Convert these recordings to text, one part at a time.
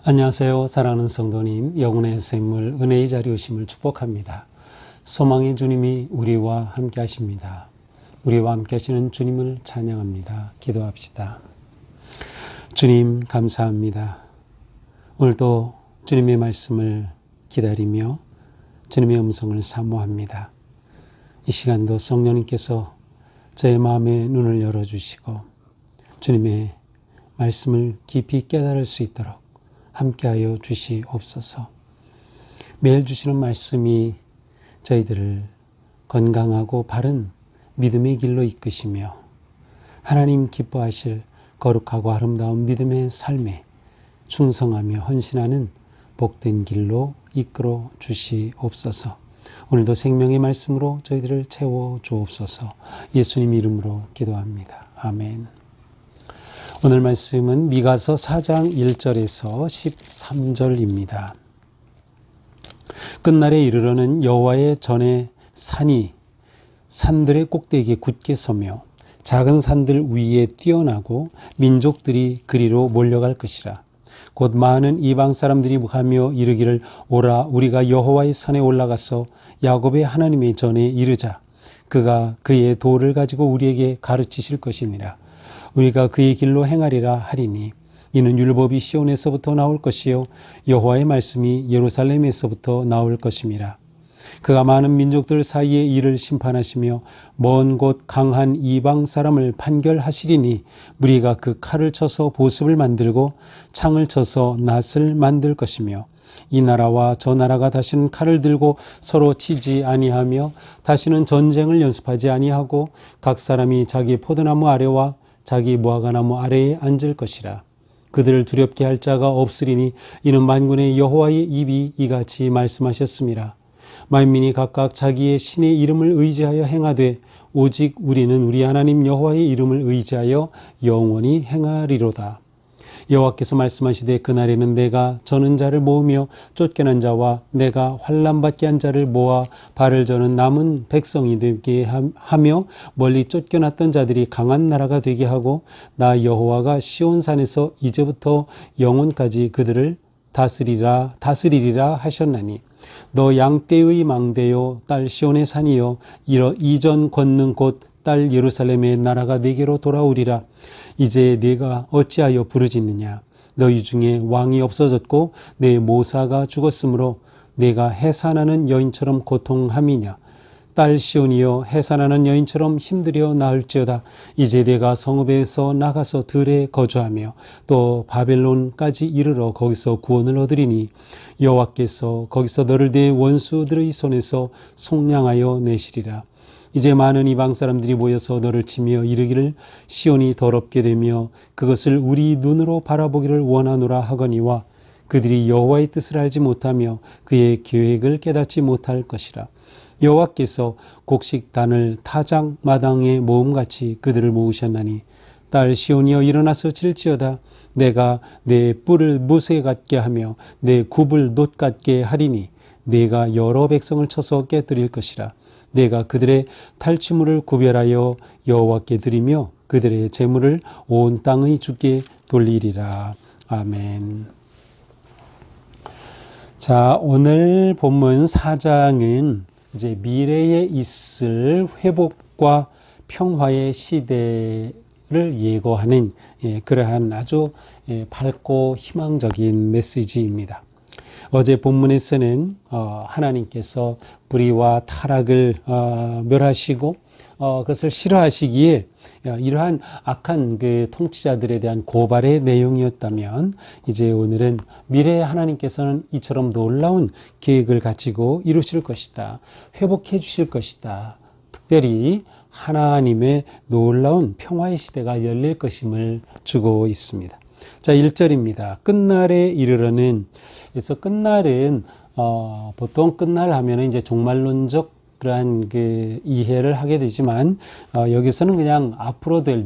안녕하세요. 사랑하는 성도님, 영혼의 샘물 은혜의 자리에 오심을 축복합니다. 소망의 주님이 우리와 함께 하십니다. 우리와 함께 하시는 주님을 찬양합니다. 기도합시다. 주님 감사합니다. 오늘도 주님의 말씀을 기다리며 주님의 음성을 사모합니다. 이 시간도 성령님께서 저의 마음의 눈을 열어주시고 주님의 말씀을 깊이 깨달을 수 있도록 함께하여 주시옵소서. 매일 주시는 말씀이 저희들을 건강하고 바른 믿음의 길로 이끄시며 하나님 기뻐하실 거룩하고 아름다운 믿음의 삶에 충성하며 헌신하는 복된 길로 이끌어 주시옵소서. 오늘도 생명의 말씀으로 저희들을 채워 주옵소서. 예수님 이름으로 기도합니다. 아멘. 오늘 말씀은 미가서 4장 1절에서 13절입니다. 끝날에 이르러는 여호와의 전에 산이 산들의 꼭대기에 굳게 서며 작은 산들 위에 뛰어나고 민족들이 그리로 몰려갈 것이라. 곧 많은 이방 사람들이 가며 이르기를 오라 우리가 여호와의 산에 올라가서 야곱의 하나님의 전에 이르자. 그가 그의 도를 가지고 우리에게 가르치실 것이니라. 우리가 그의 길로 행하리라 하리니 이는 율법이 시온에서부터 나올 것이요 여호와의 말씀이 예루살렘에서부터 나올 것임이라. 그가 많은 민족들 사이에 이를 심판하시며 먼 곳 강한 이방 사람을 판결하시리니 무리가 그 칼을 쳐서 보습을 만들고 창을 쳐서 낫을 만들 것이며 이 나라와 저 나라가 다시는 칼을 들고 서로 치지 아니하며 다시는 전쟁을 연습하지 아니하고 각 사람이 자기 포도나무 아래와 자기 무화과나무 아래에 앉을 것이라. 그들을 두렵게 할 자가 없으리니 이는 만군의 여호와의 입이 이같이 말씀하셨습니다. 만민이 각각 자기의 신의 이름을 의지하여 행하되 오직 우리는 우리 하나님 여호와의 이름을 의지하여 영원히 행하리로다. 여호와께서 말씀하시되 그날에는 내가 저는 자를 모으며 쫓겨난 자와 내가 환난받게 한 자를 모아 발을 저는 남은 백성이 되게 하며 멀리 쫓겨났던 자들이 강한 나라가 되게 하고 나 여호와가 시온산에서 이제부터 영원까지 그들을 다스리리라 하셨나니 너 양떼의 망대요 딸 시온의 산이요 이전 걷는 곳 딸 예루살렘의 나라가 네게로 돌아오리라. 이제 네가 어찌하여 부르짖느냐. 너희 중에 왕이 없어졌고 내 모사가 죽었으므로 내가 해산하는 여인처럼 고통함이냐. 딸 시온이여 해산하는 여인처럼 힘들여 나을지어다. 이제 내가 성읍에서 나가서 들에 거주하며 또 바벨론까지 이르러 거기서 구원을 얻으리니 여호와께서 거기서 너를 내 원수들의 손에서 속량하여 내시리라. 이제 많은 이방 사람들이 모여서 너를 치며 이르기를 시온이 더럽게 되며 그것을 우리 눈으로 바라보기를 원하노라 하거니와 그들이 여호와의 뜻을 알지 못하며 그의 계획을 깨닫지 못할 것이라. 여호와께서 곡식단을 타작 마당에 모음같이 그들을 모으셨나니 딸 시온이여 일어나서 칠지어다. 내가 내 뿔을 무쇠 같게 하며 내 굽을 놋 같게 하리니 내가 여러 백성을 쳐서 깨뜨릴 것이라. 내가 그들의 탈취물을 구별하여 여호와께 드리며 그들의 재물을 온 땅의 주께 돌리리라. 아멘. 자, 오늘 본문 4장은 이제 미래에 있을 회복과 평화의 시대를 예고하는 그러한 아주 밝고 희망적인 메시지입니다. 어제 본문에서는 하나님께서 불의와 타락을 멸하시고 그것을 싫어하시기에 이러한 악한 그 통치자들에 대한 고발의 내용이었다면 이제 오늘은 미래에 하나님께서는 이처럼 놀라운 계획을 가지고 이루실 것이다. 회복해 주실 것이다. 특별히 하나님의 놀라운 평화의 시대가 열릴 것임을 주고 있습니다. 자, 1절입니다. 끝날에 이르러는, 그래서 끝날은 보통 끝날 하면은 이제 종말론적 그러한 그 이해를 하게 되지만 여기서는 그냥 앞으로 될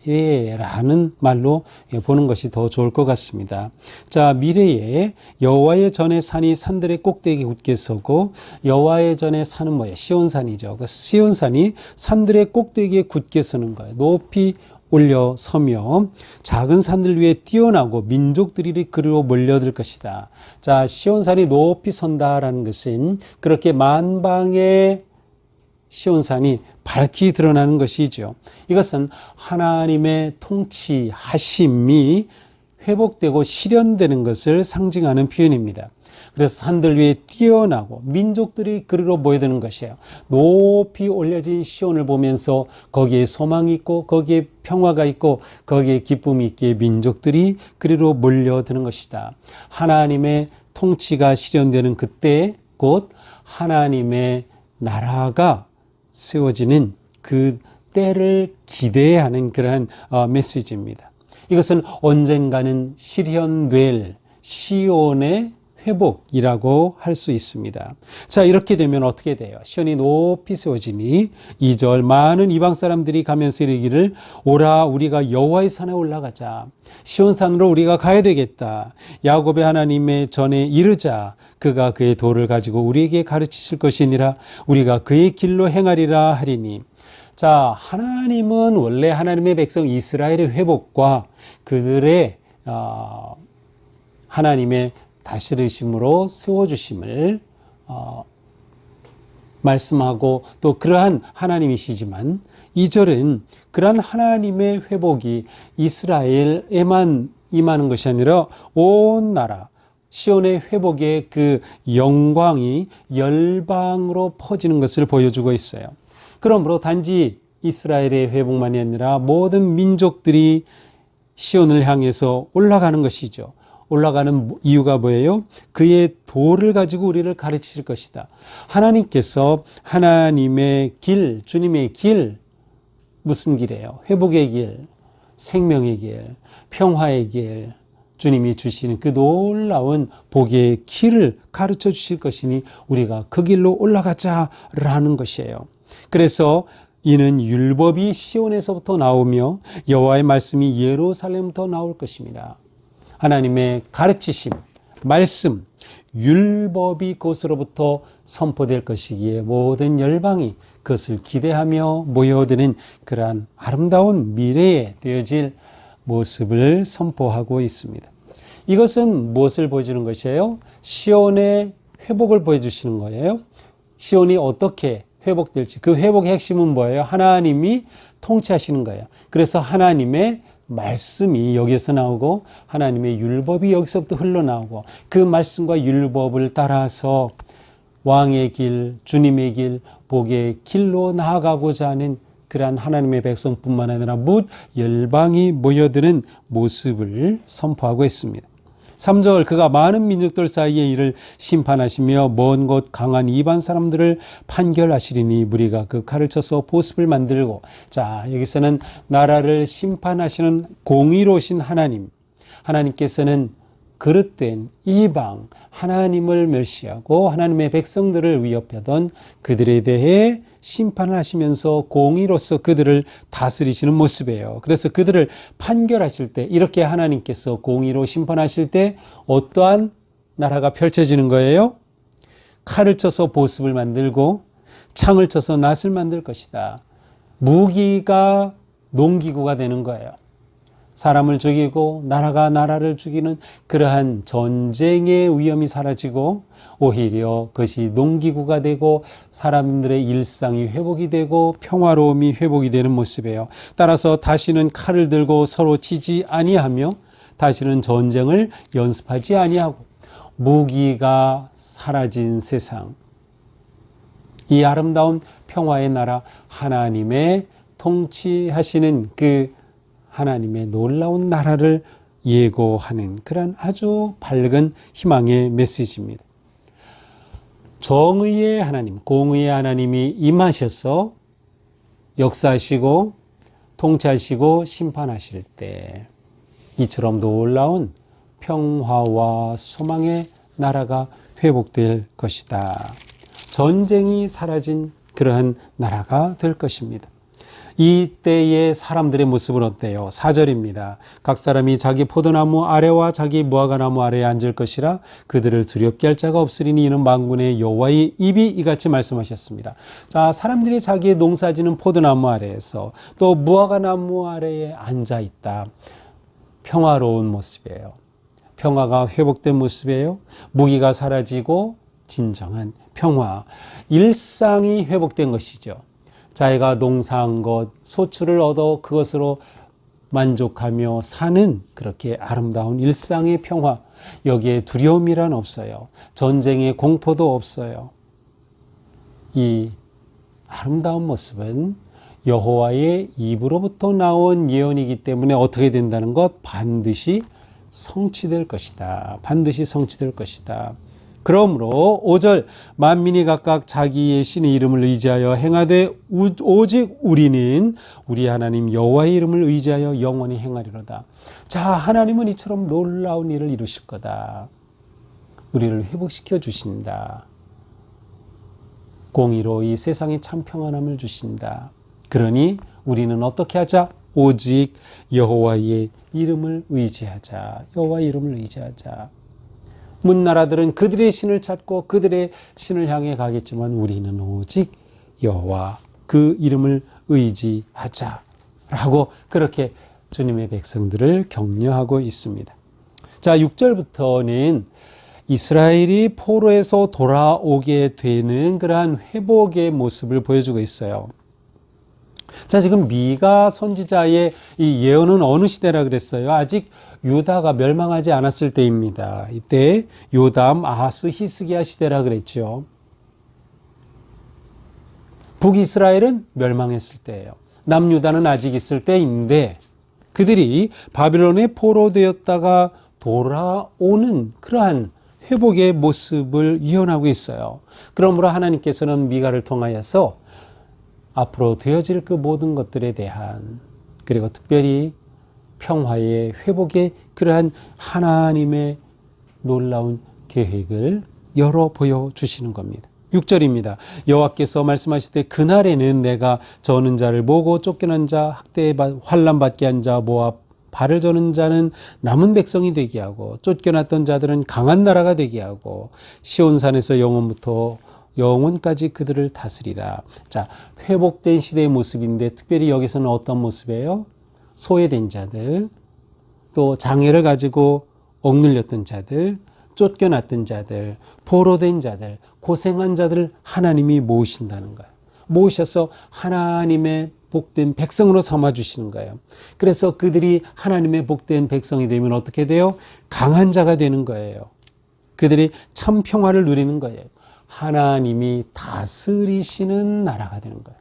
미래에라는 말로 보는 것이 더 좋을 것 같습니다. 자, 미래에 여호와의 전에 산이 산들의 꼭대기에 굳게 서고, 여호와의 전에 산은 뭐예요? 시온산이죠. 그 시온산이 산들의 꼭대기에 굳게 서는 거예요. 높이 올려서며 작은 산들 위에 뛰어나고 민족들이 그리로 몰려들 것이다. 자, 시온산이 높이 선다라는 것은 그렇게 만방의 시온산이 밝히 드러나는 것이죠. 이것은 하나님의 통치하심이 회복되고 실현되는 것을 상징하는 표현입니다. 그래서 산들 위에 뛰어나고 민족들이 그리로 모여드는 것이에요. 높이 올려진 시온을 보면서 거기에 소망이 있고 거기에 평화가 있고 거기에 기쁨이 있기에 민족들이 그리로 몰려드는 것이다. 하나님의 통치가 실현되는 그때 곧 하나님의 나라가 세워지는 그 때를 기대하는 그러한 메시지입니다. 이것은 언젠가는 실현될 시온의 회복이라고 할 수 있습니다. 자, 이렇게 되면 어떻게 돼요? 시온이 높이 세워지니 2절 많은 이방 사람들이 가면서 이르기를 오라 우리가 여호와의 산에 올라가자. 시온산으로 우리가 가야 되겠다. 야곱의 하나님의 전에 이르자. 그가 그의 도를 가지고 우리에게 가르치실 것이니라. 우리가 그의 길로 행하리라 하리니. 자, 하나님은 원래 하나님의 백성 이스라엘의 회복과 그들의 하나님의 다스리심으로 세워주심을 말씀하고 또 그러한 하나님이시지만 2절은 그러한 하나님의 회복이 이스라엘에만 임하는 것이 아니라 온 나라 시온의 회복의 그 영광이 열방으로 퍼지는 것을 보여주고 있어요. 그러므로 단지 이스라엘의 회복만이 아니라 모든 민족들이 시온을 향해서 올라가는 것이죠. 올라가는 이유가 뭐예요? 그의 도를 가지고 우리를 가르치실 것이다. 하나님께서 하나님의 길, 주님의 길, 무슨 길이에요? 회복의 길, 생명의 길, 평화의 길, 주님이 주시는 그 놀라운 복의 길을 가르쳐 주실 것이니 우리가 그 길로 올라가자라는 것이에요. 그래서 이는 율법이 시온에서부터 나오며 여호와의 말씀이 예루살렘부터 나올 것입니다. 하나님의 가르치심, 말씀, 율법이 그것으로부터 선포될 것이기에 모든 열방이 그것을 기대하며 모여드는 그러한 아름다운 미래에 되어질 모습을 선포하고 있습니다. 이것은 무엇을 보여주는 것이에요? 시온의 회복을 보여주시는 거예요. 시온이 어떻게 회복될지, 그 회복의 핵심은 뭐예요? 하나님이 통치하시는 거예요. 그래서 하나님의 말씀이 여기서 나오고 하나님의 율법이 여기서부터 흘러나오고 그 말씀과 율법을 따라서 왕의 길, 주님의 길, 복의 길로 나아가고자 하는 그러한 하나님의 백성뿐만 아니라 뭇 열방이 모여드는 모습을 선포하고 있습니다. 3절 그가 많은 민족들 사이에 이를 심판하시며 먼 곳 강한 이방 사람들을 판결하시리니 무리가 그 칼을 쳐서 보습을 만들고. 자, 여기서는 나라를 심판하시는 공의로우신 하나님, 하나님께서는 그릇된 이방 하나님을 멸시하고 하나님의 백성들을 위협하던 그들에 대해 심판을 하시면서 공의로서 그들을 다스리시는 모습이에요. 그래서 그들을 판결하실 때 이렇게 하나님께서 공의로 심판하실 때 어떠한 나라가 펼쳐지는 거예요? 칼을 쳐서 보습을 만들고 창을 쳐서 낫을 만들 것이다. 무기가 농기구가 되는 거예요. 사람을 죽이고 나라가 나라를 죽이는 그러한 전쟁의 위험이 사라지고 오히려 그것이 농기구가 되고 사람들의 일상이 회복이 되고 평화로움이 회복이 되는 모습이에요. 따라서 다시는 칼을 들고 서로 치지 아니하며 다시는 전쟁을 연습하지 아니하고 무기가 사라진 세상, 이 아름다운 평화의 나라 하나님의 통치하시는 그 하나님의 놀라운 나라를 예고하는 그런 아주 밝은 희망의 메시지입니다. 정의의 하나님, 공의의 하나님이 임하셔서 역사하시고 통치하시고 심판하실 때 이처럼 놀라운 평화와 소망의 나라가 회복될 것이다. 전쟁이 사라진 그러한 나라가 될 것입니다. 이때의 사람들의 모습은 어때요? 4절입니다. 각 사람이 자기 포도나무 아래와 자기 무화과나무 아래에 앉을 것이라 그들을 두렵게 할 자가 없으리니 이는 만군의 여호와의 입이 이같이 말씀하셨습니다. 자, 사람들이 자기의 농사지는 포도나무 아래에서 또 무화과나무 아래에 앉아 있다. 평화로운 모습이에요. 평화가 회복된 모습이에요. 무기가 사라지고 진정한 평화, 일상이 회복된 것이죠. 자기가 농사한 것, 소출을 얻어 그것으로 만족하며 사는 그렇게 아름다운 일상의 평화, 여기에 두려움이란 없어요. 전쟁의 공포도 없어요. 이 아름다운 모습은 여호와의 입으로부터 나온 예언이기 때문에 어떻게 된다는 것? 반드시 성취될 것이다. 반드시 성취될 것이다. 그러므로 5절 만민이 각각 자기의 신의 이름을 의지하여 행하되 오직 우리는 우리 하나님 여호와의 이름을 의지하여 영원히 행하리로다. 자, 하나님은 이처럼 놀라운 일을 이루실 거다. 우리를 회복시켜 주신다. 공의로 이 세상에 참 평안함을 주신다. 그러니 우리는 어떻게 하자? 오직 여호와의 이름을 의지하자. 여호와의 이름을 의지하자. 문나라들은 그들의 신을 찾고 그들의 신을 향해 가겠지만 우리는 오직 여호와 그 이름을 의지하자라고 그렇게 주님의 백성들을 격려하고 있습니다. 자, 6절부터는 이스라엘이 포로에서 돌아오게 되는 그러한 회복의 모습을 보여주고 있어요. 자, 지금 미가 선지자의 이 예언은 어느 시대라 그랬어요? 아직 유다가 멸망하지 않았을 때입니다. 이때 요담, 아하스, 히스기야 시대라 그랬죠. 북이스라엘은 멸망했을 때예요. 남유다는 아직 있을 때인데 그들이 바빌론에 포로되었다가 돌아오는 그러한 회복의 모습을 예언하고 있어요. 그러므로 하나님께서는 미가를 통하여서 앞으로 되어질 그 모든 것들에 대한, 그리고 특별히 평화의 회복의 그러한 하나님의 놀라운 계획을 열어 보여주시는 겁니다. 6절입니다. 여호와께서 말씀하실 때 그날에는 내가 저는 자를 보고 쫓겨난 자, 학대에 환난받게 한 자, 모압 발을 저는 자는 남은 백성이 되게 하고 쫓겨났던 자들은 강한 나라가 되게 하고 시온산에서 영원부터 영원까지 그들을 다스리라. 자, 회복된 시대의 모습인데 특별히 여기서는 어떤 모습이에요? 소외된 자들, 또 장애를 가지고 억눌렸던 자들, 쫓겨났던 자들, 포로된 자들, 고생한 자들을 하나님이 모으신다는 거예요. 모으셔서 하나님의 복된 백성으로 삼아주시는 거예요. 그래서 그들이 하나님의 복된 백성이 되면 어떻게 돼요? 강한 자가 되는 거예요. 그들이 참 평화를 누리는 거예요. 하나님이 다스리시는 나라가 되는 거예요.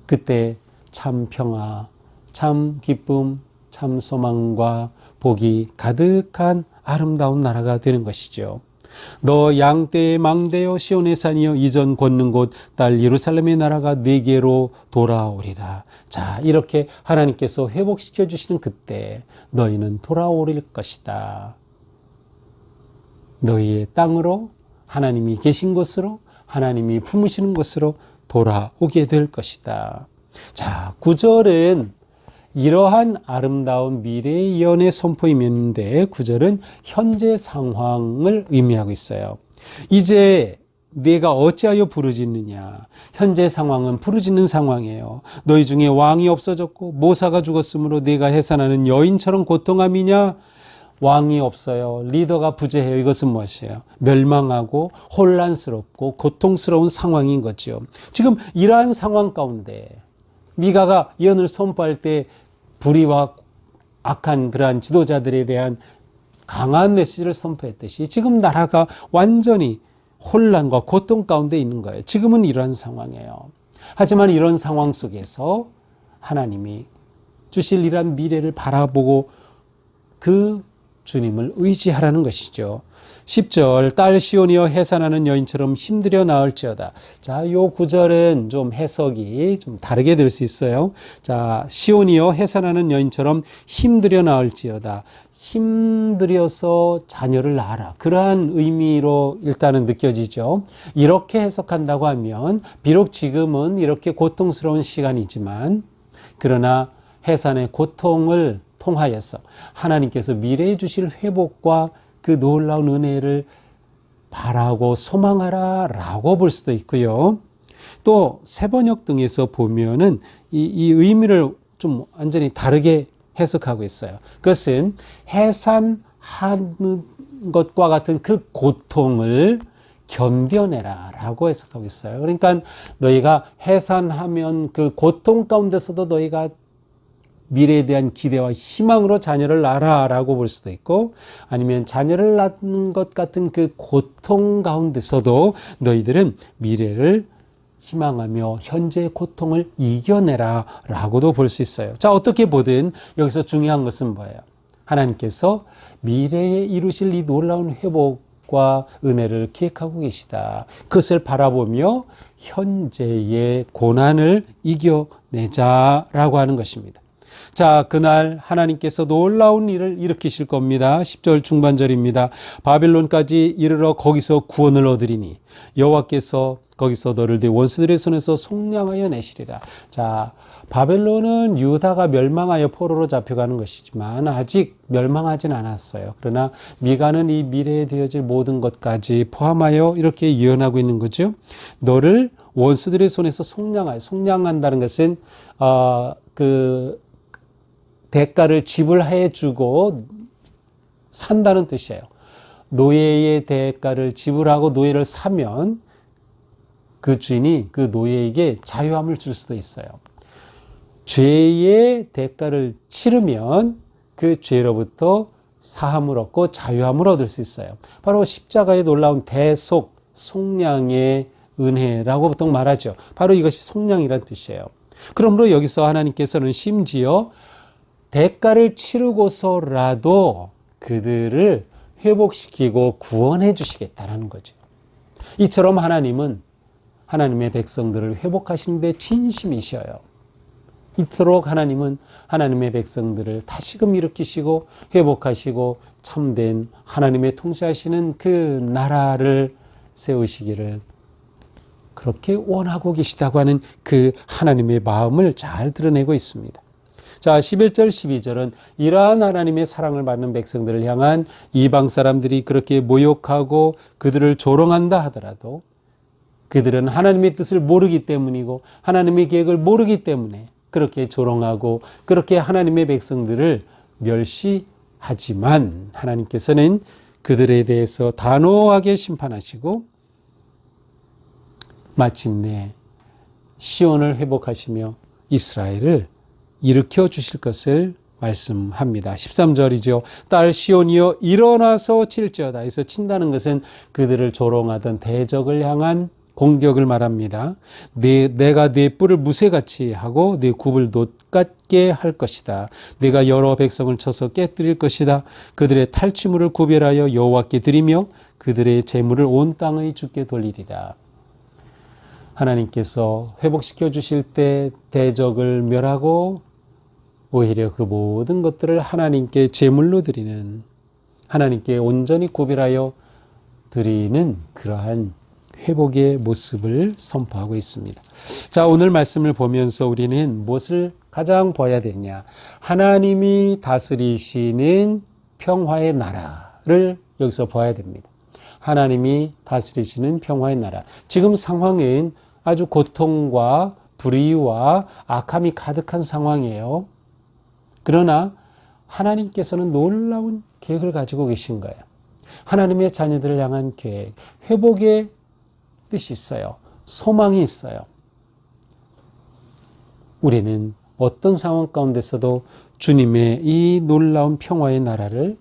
그때 참 평화, 참 기쁨, 참 소망과 복이 가득한 아름다운 나라가 되는 것이죠. 너 양떼의 망대여 시온의 산이여 이전 걷는 곳 딸 예루살렘의 나라가 네게로 돌아오리라. 자, 이렇게 하나님께서 회복시켜 주시는 그때 너희는 돌아오릴 것이다. 너희의 땅으로, 하나님이 계신 곳으로, 하나님이 품으시는 곳으로 돌아오게 될 것이다. 자, 9절은 이러한 아름다운 미래의 예언의 선포임인데 9절은 현재 상황을 의미하고 있어요. 이제 네가 어찌하여 부르짖느냐. 현재 상황은 부르짖는 상황이에요. 너희 중에 왕이 없어졌고 모사가 죽었으므로 네가 해산하는 여인처럼 고통함이냐. 왕이 없어요. 리더가 부재해요. 이것은 무엇이에요? 멸망하고 혼란스럽고 고통스러운 상황인 거죠. 지금 이러한 상황 가운데 미가가 예언을 선포할 때 불의와 악한 그러한 지도자들에 대한 강한 메시지를 선포했듯이 지금 나라가 완전히 혼란과 고통 가운데 있는 거예요. 지금은 이런 상황이에요. 하지만 이런 상황 속에서 하나님이 주실 이러한 미래를 바라보고 그 주님을 의지하라는 것이죠. 10절 딸 시온이여 해산하는 여인처럼 힘들여 나을지어다. 자, 요 구절은 좀 해석이 좀 다르게 될 수 있어요. 자, 시온이여 해산하는 여인처럼 힘들여 나을지어다. 힘들여서 자녀를 낳아라. 그러한 의미로 일단은 느껴지죠. 이렇게 해석한다고 하면 비록 지금은 이렇게 고통스러운 시간이지만 그러나 해산의 고통을 통하여서 하나님께서 미래에 주실 회복과 그 놀라운 은혜를 바라고 소망하라 라고 볼 수도 있고요. 또 세번역 등에서 보면은 이 의미를 좀 완전히 다르게 해석하고 있어요. 그것은 해산하는 것과 같은 그 고통을 견뎌내라 라고 해석하고 있어요. 그러니까 너희가 해산하면 그 고통 가운데서도 너희가 미래에 대한 기대와 희망으로 자녀를 낳아라 라고 볼 수도 있고, 아니면 자녀를 낳는 것 같은 그 고통 가운데서도 너희들은 미래를 희망하며 현재의 고통을 이겨내라 라고도 볼 수 있어요. 자, 어떻게 보든 여기서 중요한 것은 뭐예요? 하나님께서 미래에 이루실 이 놀라운 회복과 은혜를 기획하고 계시다. 그것을 바라보며 현재의 고난을 이겨내자라고 하는 것입니다. 자, 그날 하나님께서 놀라운 일을 일으키실 겁니다. 10절 중반절입니다. 바벨론까지 이르러 거기서 구원을 얻으리니 여호와께서 거기서 너를 네 원수들의 손에서 속량하여 내시리라. 자, 바벨론은 유다가 멸망하여 포로로 잡혀가는 것이지만 아직 멸망하진 않았어요. 그러나 미가는 이 미래에 되어질 모든 것까지 포함하여 이렇게 예언하고 있는 거죠. 너를 원수들의 손에서 속량한다는 것은 그 대가를 지불해 주고 산다는 뜻이에요. 노예의 대가를 지불하고 노예를 사면 그 주인이 그 노예에게 자유함을 줄 수도 있어요. 죄의 대가를 치르면 그 죄로부터 사함을 얻고 자유함을 얻을 수 있어요. 바로 십자가의 놀라운 대속, 속량의 은혜라고 보통 말하죠. 바로 이것이 속량이란 뜻이에요. 그러므로 여기서 하나님께서는 심지어 대가를 치르고서라도 그들을 회복시키고 구원해 주시겠다라는 거죠. 이처럼 하나님은 하나님의 백성들을 회복하시는 데 진심이셔요. 이토록 하나님은 하나님의 백성들을 다시금 일으키시고 회복하시고 참된 하나님의 통치하시는 그 나라를 세우시기를 그렇게 원하고 계시다고 하는 그 하나님의 마음을 잘 드러내고 있습니다. 자, 11절 12절은 이러한 하나님의 사랑을 받는 백성들을 향한 이방 사람들이 그렇게 모욕하고 그들을 조롱한다 하더라도 그들은 하나님의 뜻을 모르기 때문이고 하나님의 계획을 모르기 때문에 그렇게 조롱하고 그렇게 하나님의 백성들을 멸시하지만 하나님께서는 그들에 대해서 단호하게 심판하시고 마침내 시온을 회복하시며 이스라엘을 일으켜 주실 것을 말씀합니다. 13절이죠. 딸 시온이여 일어나서 칠지어다. 그래서 친다는 것은 그들을 조롱하던 대적을 향한 공격을 말합니다. 내가 네 뿔을 무쇠같이 하고 네 굽을 놋같게 할 것이다. 내가 여러 백성을 쳐서 깨뜨릴 것이다. 그들의 탈취물을 구별하여 여호와께 드리며 그들의 재물을 온 땅의 주께 돌리리라. 하나님께서 회복시켜 주실 때 대적을 멸하고 오히려 그 모든 것들을 하나님께 제물로 드리는, 하나님께 온전히 구별하여 드리는 그러한 회복의 모습을 선포하고 있습니다. 자, 오늘 말씀을 보면서 우리는 무엇을 가장 봐야 되냐? 하나님이 다스리시는 평화의 나라를 여기서 봐야 됩니다. 하나님이 다스리시는 평화의 나라. 지금 상황은 아주 고통과 불의와 악함이 가득한 상황이에요. 그러나 하나님께서는 놀라운 계획을 가지고 계신 거예요. 하나님의 자녀들을 향한 계획, 회복의 뜻이 있어요. 소망이 있어요. 우리는 어떤 상황 가운데서도 주님의 이 놀라운 평화의 나라를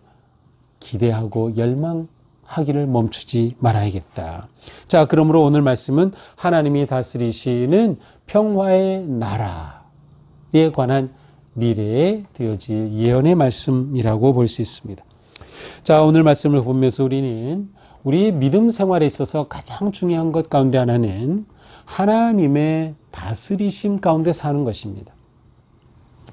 기대하고 열망하기를 멈추지 말아야겠다. 자, 그러므로 오늘 말씀은 하나님이 다스리시는 평화의 나라에 관한 미래에 되어질 예언의 말씀이라고 볼 수 있습니다. 자, 오늘 말씀을 보면서 우리는 우리의 믿음 생활에 있어서 가장 중요한 것 가운데 하나는 하나님의 다스리심 가운데 사는 것입니다.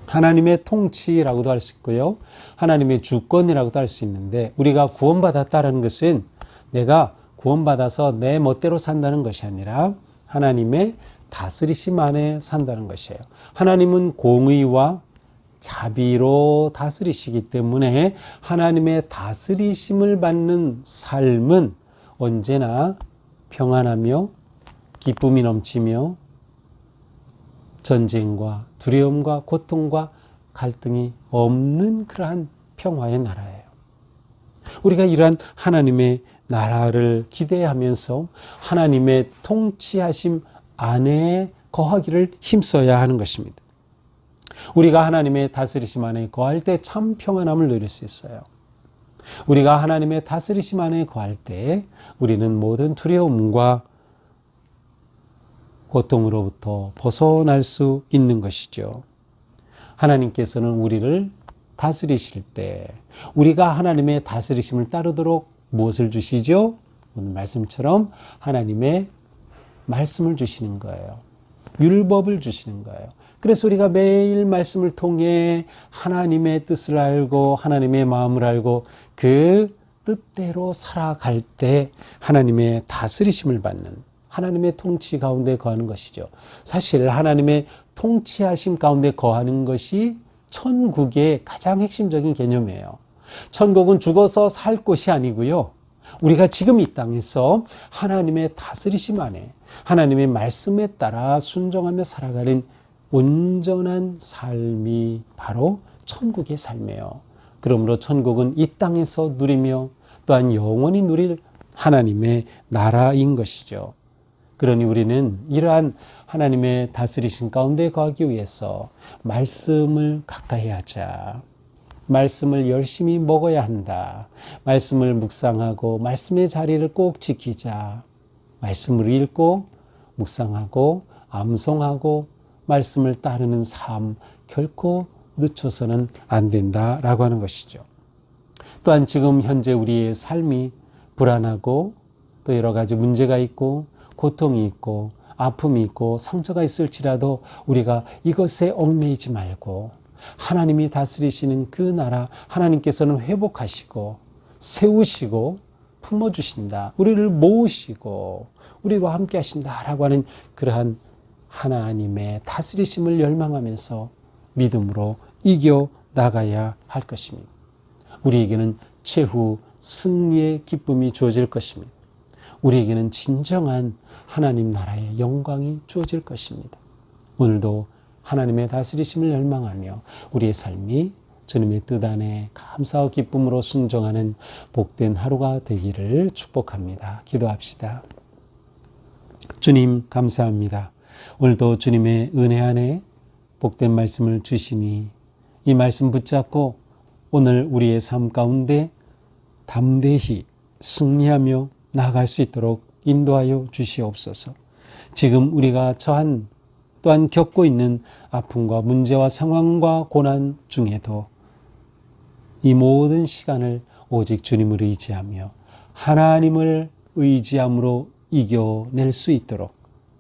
하나님의 통치라고도 할 수 있고요. 하나님의 주권이라고도 할 수 있는데, 우리가 구원받았다는 것은 내가 구원받아서 내 멋대로 산다는 것이 아니라 하나님의 다스리심 안에 산다는 것이에요. 하나님은 공의와 자비로 다스리시기 때문에 하나님의 다스리심을 받는 삶은 언제나 평안하며 기쁨이 넘치며 전쟁과 두려움과 고통과 갈등이 없는 그러한 평화의 나라예요. 우리가 이러한 하나님의 나라를 기대하면서 하나님의 통치하심 안에 거하기를 힘써야 하는 것입니다. 우리가 하나님의 다스리심 안에 거할 때 참 평안함을 누릴 수 있어요. 우리가 하나님의 다스리심 안에 거할 때 우리는 모든 두려움과 고통으로부터 벗어날 수 있는 것이죠. 하나님께서는 우리를 다스리실 때 우리가 하나님의 다스리심을 따르도록 무엇을 주시죠? 오늘 말씀처럼 하나님의 말씀을 주시는 거예요. 율법을 주시는 거예요. 그래서 우리가 매일 말씀을 통해 하나님의 뜻을 알고 하나님의 마음을 알고 그 뜻대로 살아갈 때 하나님의 다스리심을 받는, 하나님의 통치 가운데 거하는 것이죠. 사실 하나님의 통치하심 가운데 거하는 것이 천국의 가장 핵심적인 개념이에요. 천국은 죽어서 살 곳이 아니고요. 우리가 지금 이 땅에서 하나님의 다스리심 안에 하나님의 말씀에 따라 순종하며 살아가는 온전한 삶이 바로 천국의 삶이에요. 그러므로 천국은 이 땅에서 누리며 또한 영원히 누릴 하나님의 나라인 것이죠. 그러니 우리는 이러한 하나님의 다스리심 가운데 거하기 위해서 말씀을 가까이 하자. 말씀을 열심히 먹어야 한다. 말씀을 묵상하고 말씀의 자리를 꼭 지키자. 말씀을 읽고 묵상하고 암송하고 말씀을 따르는 삶 결코 늦춰서는 안 된다라고 하는 것이죠. 또한 지금 현재 우리의 삶이 불안하고 또 여러 가지 문제가 있고 고통이 있고 아픔이 있고 상처가 있을지라도 우리가 이것에 얽매이지 말고 하나님이 다스리시는 그 나라 하나님께서는 회복하시고 세우시고 품어주신다. 우리를 모으시고 우리와 함께 하신다라고 하는 그러한 하나님의 다스리심을 열망하면서 믿음으로 이겨나가야 할 것입니다. 우리에게는 최후 승리의 기쁨이 주어질 것입니다. 우리에게는 진정한 하나님 나라의 영광이 주어질 것입니다. 오늘도 하나님의 다스리심을 열망하며 우리의 삶이 주님의 뜻 안에 감사와 기쁨으로 순종하는 복된 하루가 되기를 축복합니다. 기도합시다. 주님 감사합니다. 오늘도 주님의 은혜 안에 복된 말씀을 주시니 이 말씀 붙잡고 오늘 우리의 삶 가운데 담대히 승리하며 나아갈 수 있도록 인도하여 주시옵소서. 지금 우리가 처한 또한 겪고 있는 아픔과 문제와 상황과 고난 중에도 이 모든 시간을 오직 주님을 의지하며 하나님을 의지함으로 이겨낼 수 있도록,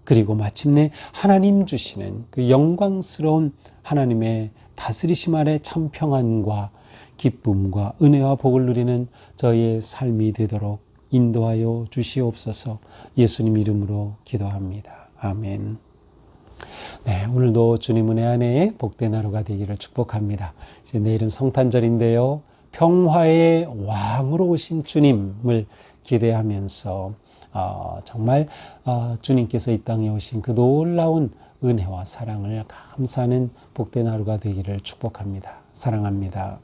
그리고 마침내 하나님 주시는 그 영광스러운 하나님의 다스리심 아래 참 평안과 기쁨과 은혜와 복을 누리는 저희의 삶이 되도록 인도하여 주시옵소서. 예수님 이름으로 기도합니다. 아멘. 네, 오늘도 주님 은혜 안에 복된 하루가 되기를 축복합니다. 이제 내일은 성탄절인데요. 평화의 왕으로 오신 주님을 기대하면서 정말 주님께서 이 땅에 오신 그 놀라운 은혜와 사랑을 감사하는 복된 하루가 되기를 축복합니다. 사랑합니다.